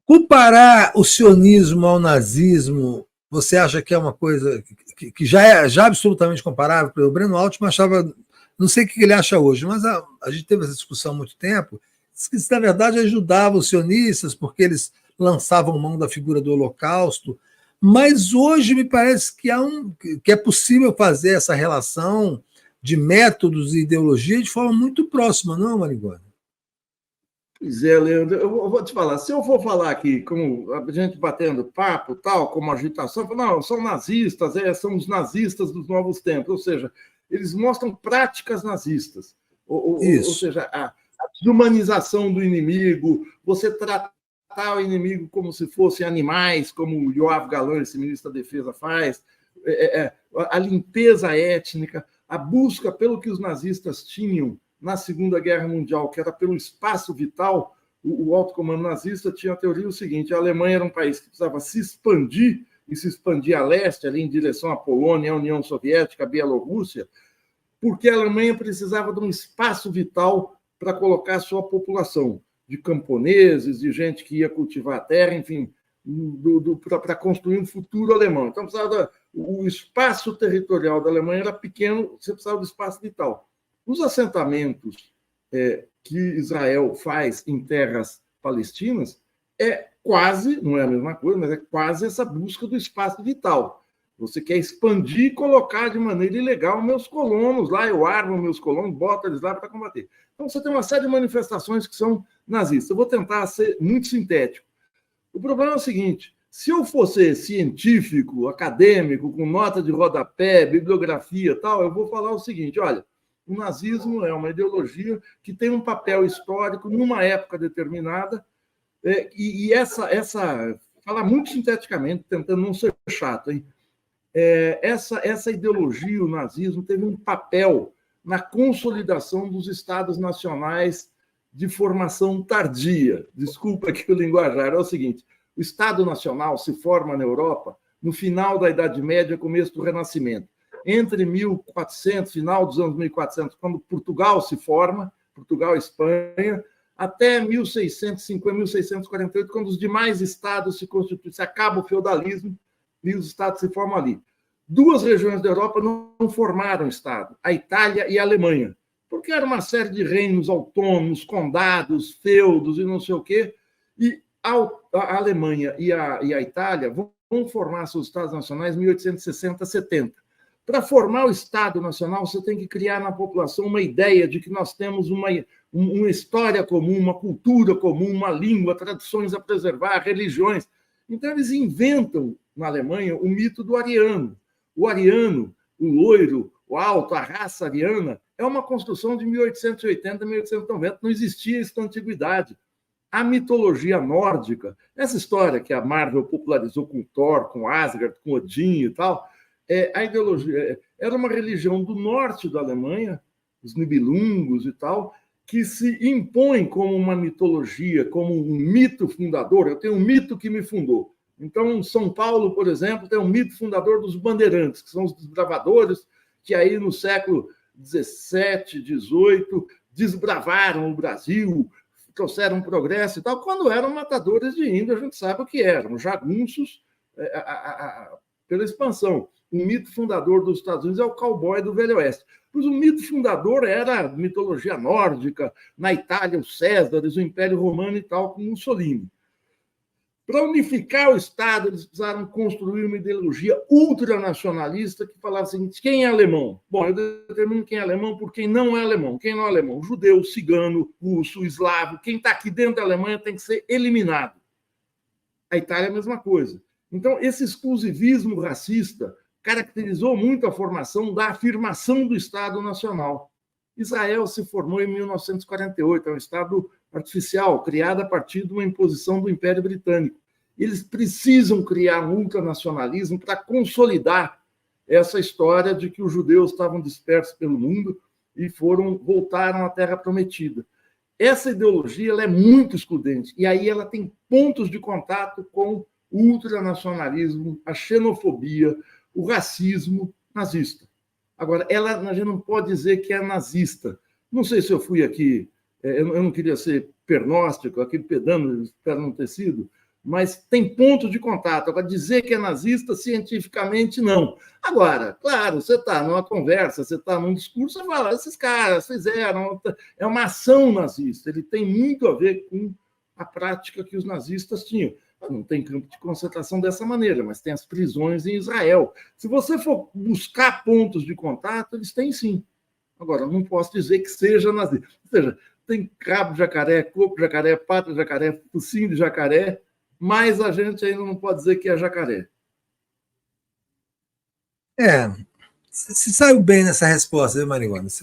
Comparar o sionismo ao nazismo, você acha que é uma coisa que já é absolutamente comparável? O Breno Altman achava, não sei o que ele acha hoje, mas a gente teve essa discussão há muito tempo, que isso, na verdade, ajudava os sionistas, porque eles lançavam mão da figura do Holocausto, mas hoje me parece que é possível fazer essa relação de métodos e ideologia de forma muito próxima, não, Marigoni? Pois é, Leandro, eu vou te falar, se eu for falar aqui, como a gente batendo papo, tal, como agitação, não, são nazistas, são os nazistas dos novos tempos, ou seja, eles mostram práticas nazistas, ou Isso. seja, a desumanização do inimigo, você tratar o inimigo como se fossem animais, como o Yoav Galan, esse ministro da Defesa, faz, a limpeza étnica, a busca pelo que os nazistas tinham na Segunda Guerra Mundial, que era pelo espaço vital. O alto comando nazista tinha a teoria o seguinte: a Alemanha era um país que precisava se expandir, e se expandir a leste, ali em direção à Polônia, à União Soviética, à Bielorrússia, porque a Alemanha precisava de um espaço vital para colocar sua população, de camponeses, de gente que ia cultivar a terra, enfim, para construir um futuro alemão. Então, o espaço territorial da Alemanha era pequeno, você precisava do espaço vital. Os assentamentos que Israel faz em terras palestinas é quase, não é a mesma coisa, mas é quase essa busca do espaço vital. Você quer expandir e colocar de maneira ilegal meus colonos lá, eu armo meus colonos, boto eles lá para combater. Então você tem uma série de manifestações que são nazistas. Eu vou tentar ser muito sintético. O problema é o seguinte: se eu fosse científico, acadêmico, com nota de rodapé, bibliografia tal, eu vou falar o seguinte: olha, o nazismo é uma ideologia que tem um papel histórico numa época determinada, e falar muito sinteticamente, tentando não ser chato, hein? Essa ideologia, o nazismo, teve um papel na consolidação dos estados nacionais de formação tardia. Desculpa aqui o linguajar, é o seguinte: o Estado Nacional se forma na Europa no final da Idade Média, começo do Renascimento. Entre 1400, final dos anos 1400, quando Portugal se forma, Portugal e Espanha, até 1650, 1648, quando os demais estados se constituem, se acaba o feudalismo e os estados se formam ali. Duas regiões da Europa não formaram estado, a Itália e a Alemanha, porque era uma série de reinos autônomos, condados, feudos e não sei o quê, e a Alemanha e a Itália vão formar seus estados nacionais em 1860, 70. Para formar o Estado Nacional, você tem que criar na população uma ideia de que nós temos uma história comum, uma cultura comum, uma língua, tradições a preservar, religiões. Então, eles inventam, na Alemanha, o mito do ariano. O ariano, o loiro, o alto, a raça ariana, é uma construção de 1880, 1890. Não existia isso na antiguidade. A mitologia nórdica, essa história que a Marvel popularizou com Thor, com Asgard, com Odin e tal, a ideologia era uma religião do norte da Alemanha, os Nibelungos e tal, que se impõe como uma mitologia, como um mito fundador. Eu tenho um mito que me fundou. Então, São Paulo, por exemplo, tem um mito fundador dos bandeirantes, que são os desbravadores que aí no século XVII, XVIII, desbravaram o Brasil, trouxeram progresso e tal. Quando eram matadores de índio, a gente sabe o que eram, jagunços pela expansão. O mito fundador dos Estados Unidos é o cowboy do Velho Oeste. Pois o mito fundador era a mitologia nórdica, na Itália, os Césares, o Império Romano e tal, com Mussolini. Para unificar o Estado, eles precisaram construir uma ideologia ultranacionalista que falava o seguinte: quem é alemão? Bom, eu determino quem é alemão por quem não é alemão. Quem não é alemão? Judeu, cigano, russo, eslavo. Quem está aqui dentro da Alemanha tem que ser eliminado. A Itália é a mesma coisa. Então, esse exclusivismo racista caracterizou muito a formação da afirmação do Estado Nacional. Israel se formou em 1948, é um Estado artificial, criado a partir de uma imposição do Império Britânico. Eles precisam criar um ultranacionalismo para consolidar essa história de que os judeus estavam dispersos pelo mundo e voltaram à Terra Prometida. Essa ideologia ela é muito excludente, e aí ela tem pontos de contato com o ultranacionalismo, a xenofobia, o racismo nazista. Agora, a gente não pode dizer que é nazista. Não sei se eu fui aqui, eu não queria ser pernóstico, aquele pedano, espero não ter sido, mas tem ponto de contato. Agora, dizer que é nazista, cientificamente, não. Agora, claro, você está numa conversa, você está num discurso, você fala, esses caras fizeram, é uma ação nazista, ele tem muito a ver com a prática que os nazistas tinham. Não tem campo de concentração dessa maneira, mas tem as prisões em Israel. Se você for buscar pontos de contato, eles têm sim. Agora, não posso dizer que seja nazista. Ou seja, tem cabo de jacaré, corpo de jacaré, pata de jacaré, focinho de jacaré, mas a gente ainda não pode dizer que é jacaré. Se saiu bem nessa resposta, viu, Marighona?